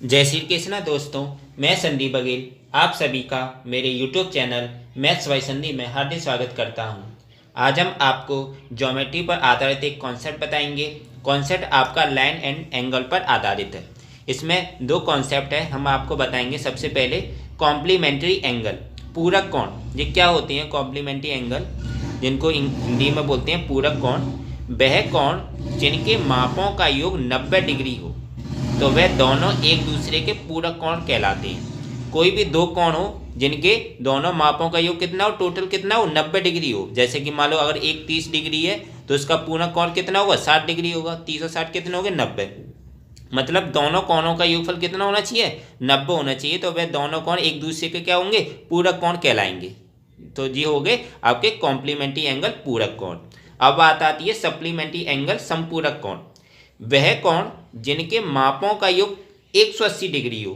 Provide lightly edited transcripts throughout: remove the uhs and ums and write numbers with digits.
जय श्री कृष्णा दोस्तों। मैं संदीप बघेल आप सभी का मेरे YouTube channel maths by Sandeep में हार्दिक स्वागत करता हूं। आज हम आपको ज्योमेट्री पर आधारित एक कॉन्सेप्ट बताएंगे। कॉन्सेप्ट आपका लाइन एंड एंगल पर आधारित है। इसमें दो कॉन्सेप्ट है, हम आपको बताएंगे। सबसे पहले कॉम्प्लीमेंट्री एंगल, पूरक कोण। ये क्या होते हैं कॉम्प्लीमेंट्री एंगल, जिनको हिंदी में बोलते हैं पूरक कोण। वह कोण जिनके मापों का योग 90 डिग्री हो तो वह दोनों एक दूसरे के पूरक कोण कहलाते हैं। कोई भी दो कोण हो जिनके दोनों मापों का योग कितना हो, टोटल कितना हो, 90 डिग्री हो। जैसे कि मान लो अगर एक 30 डिग्री है तो उसका पूरक कोण कितना होगा, 60 डिग्री होगा। 30 और 60 कितने हो गए, 90। मतलब दोनों कोणों का योगफल कितना होना चाहिए, 90 होना चाहिए। तो वह दोनों कोण एक दूसरे के क्या होंगे, पूरक कोण कहलाएंगे। तो जी हो गए आपके कॉम्प्लीमेंट्री एंगल पूरक कोण। अब बात आती है सप्लीमेंट्री एंगल समपूरक कोण। वह कोण जिनके मापों का योग 180 डिग्री हो,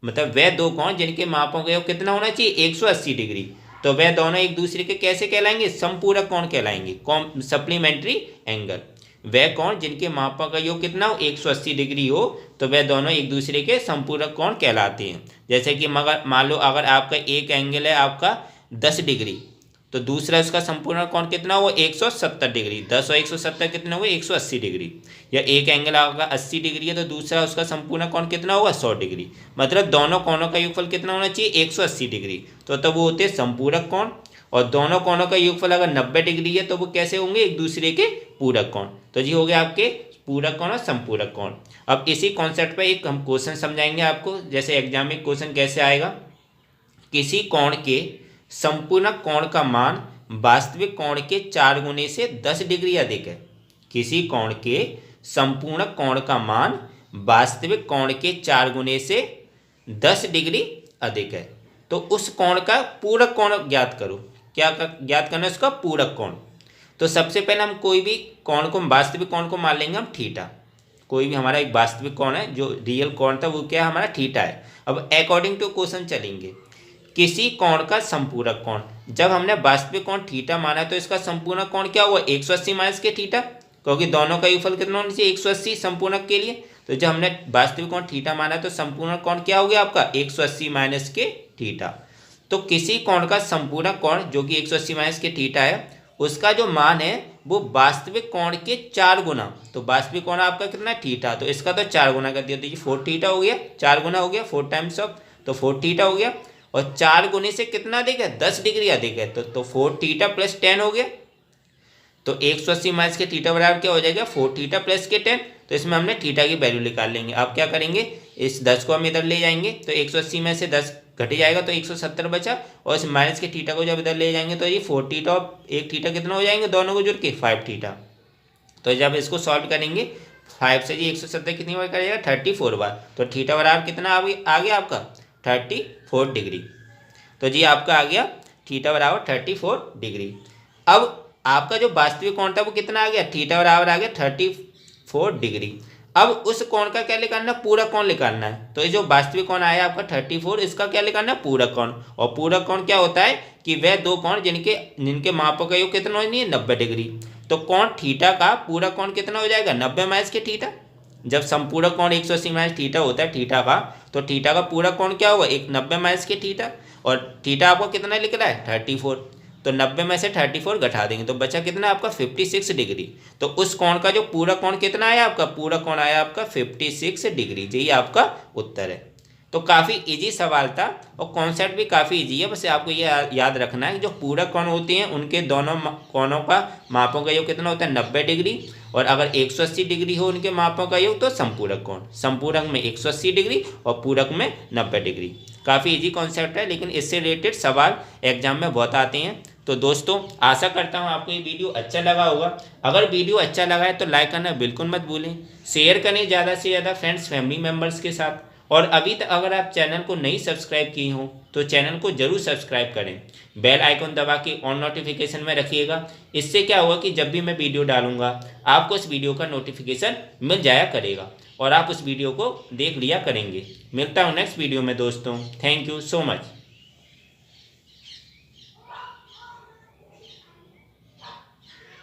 मतलब वह दो कोण जिनके मापों का योग कितना होना चाहिए, 180 डिग्री। तो वह दोनों एक दूसरे के कैसे कहलाएंगे, समपूरक कोण कहलाएंगे, सप्लीमेंट्री एंगल। वह कोण जिनके मापों का योग कितना हो, 180 डिग्री हो, तो वह दोनों एक दूसरे के समपूरक कोण कहलाते हैं। जैसे कि मगर मान लो अगर आपका एक एंगल है आपका 10 डिग्री, तो दूसरा उसका संपूर्ण कोण कितना हुआ, 170 डिग्री। 10 और 170 कितना हुआ, 180 डिग्री। या एक एंगल आपका 80 डिग्री है तो दूसरा उसका संपूर्ण कोण कितना होगा, 100 डिग्री। मतलब दोनों कोणों का योगफल कितना होना चाहिए, 180 डिग्री। तो तब वो होते हैं संपूरक कोण। और दोनों कोणों का योगफल अगर 90 डिग्री है तो वो कैसे होंगे, एक दूसरे के पूरक कोण। तो जी हो गया आपके पूरक कोण और संपूरक कोण। अब इसी कॉन्सेप्ट पर एक हम क्वेश्चन समझाएंगे आपको। जैसे एग्जाम में क्वेश्चन कैसे आएगा, किसी कोण के संपूर्ण कोण का मान वास्तविक कोण के 4 गुने से 10 डिग्री अधिक है। किसी कोण के संपूर्ण कोण का मान वास्तविक कोण के 4 गुने से 10 डिग्री अधिक है, तो उस कोण का पूरक कोण ज्ञात करो। क्या ज्ञात करना है, उसका पूरक कोण। तो सबसे पहले हम कोई भी कोण को, वास्तविक कोण को मान लेंगे हम थीटा। कोई भी हमारा एक वास्तविक कोण है, जो रियल कोण था वो क्या है, हमारा थीटा है। अब अकॉर्डिंग टू क्वेश्चन चलेंगे। किसी कोण का संपूरक कोण, जब हमने वास्तविक कोण थीटा माना तो इसका संपूर्ण कोण क्या हुआ, 180 माइनस के थीटा, क्योंकि दोनों का योगफल कितना होना चाहिए, 180 संपूर्णक के लिए। तो जब हमने वास्तविक कोण थीटा माना तो संपूर्ण कोण क्या हो गया आपका, 180 माइनस के थीटा। तो किसी कोण का संपूर्ण कोण जो कि 180 माइनस के थीटा है, उसका जो मान है वो वास्तविक कोण के 4 गुना। तो वास्तविक कोण आपका कितना है, थीटा, तो इसका तो 4 गुना कर दिया। तो ये 4 थीटा हो गया, 4 गुना हो गया, 4 टाइम्स ऑफ, तो 4 थीटा हो गया। और 4 गुने से कितना अधिक है, 10 डिग्री अधिक है। तो 4 थीटा प्लस 10 हो गया। तो 180 माइनस के थीटा बराबर क्या हो जाएगा, 4 थीटा प्लस के 10। तो इसमें हमने थीटा की वैल्यू निकाल लेंगे। आप क्या करेंगे, इस 10 को हम इधर ले जाएंगे तो 180 में से 10 घट जाएगा तो 170 बचा। और इस माइनस के थीटा को जब इधर ले जाएंगे तो ये 4 थीटा और 1 थीटा कितना हो जाएंगे, दोनों को जुड़ के 5 थीटा। तो जब इसको सॉल्व करेंगे 5 से जी 170 कितनी बार करेगा, 34 बार। तो थीटा बराबर कितना आ गया आपका, 34 डिग्री। तो जी आपका आ गया थीटा बराबर 34 डिग्री। अब आपका जो वास्तविक कोण था वो कितना आ गया, थीटा बराबर आ गया 34 डिग्री। अब उस कोण का क्या निकालना, पूरक कोण निकालना है। तो ये जो वास्तविक कोण आया आपका 34, इसका क्या निकालना है, पूरक कोण। और पूरक कोण क्या होता है कि वह दो कोण जिनके मापों का योग कितना होनी है, 90 डिग्री। तो कोण थीटा का पूरक कोण कितना हो जाएगा, 90 माइनस के थीटा। जब संपूरक कोण 180 माइनस थीटा होता है थीटा का, तो थीटा का पूरक कोण क्या होगा, 90 माइनस के थीटा। और थीटा आपको कितना लिख रहा है, 34। तो 90 में से 34 घटा देंगे तो बचा कितना आपका, 56 डिग्री। तो उस कोण का जो पूरक कोण कितना आया आपका, पूरक कोण आया आपका 56 डिग्री। यही आपका उत्तर है। तो काफ़ी इजी सवाल था और कॉन्सेप्ट भी काफ़ी इजी है। बस आपको ये याद रखना है कि जो पूरक कोण होते हैं उनके दोनों कोणों का मापों का योग कितना होता है, 90 डिग्री। और अगर 180 डिग्री हो उनके मापों का योग तो संपूरक कोण, संपूरक में 180 डिग्री और पूरक में 90 डिग्री। काफ़ी इजी कॉन्सेप्ट है, लेकिन इससे रिलेटेड सवाल एग्जाम में बहुत आते हैं। तो दोस्तों आशा करता हूँ आपको ये वीडियो अच्छा लगा होगा। अगर वीडियो अच्छा लगा है तो लाइक करना बिल्कुल मत भूलें। शेयर करें ज़्यादा से ज़्यादा फ्रेंड्स फैमिली मेम्बर्स के साथ। और अभी तक अगर आप चैनल को नहीं सब्सक्राइब किए हो तो चैनल को जरूर सब्सक्राइब करें। बेल आइकन दबा के ऑन नोटिफिकेशन में रखिएगा। इससे क्या होगा कि जब भी मैं वीडियो डालूंगा आपको उस वीडियो का नोटिफिकेशन मिल जाया करेगा और आप उस वीडियो को देख लिया करेंगे। मिलता हूँ नेक्स्ट वीडियो में दोस्तों। Thank you so much.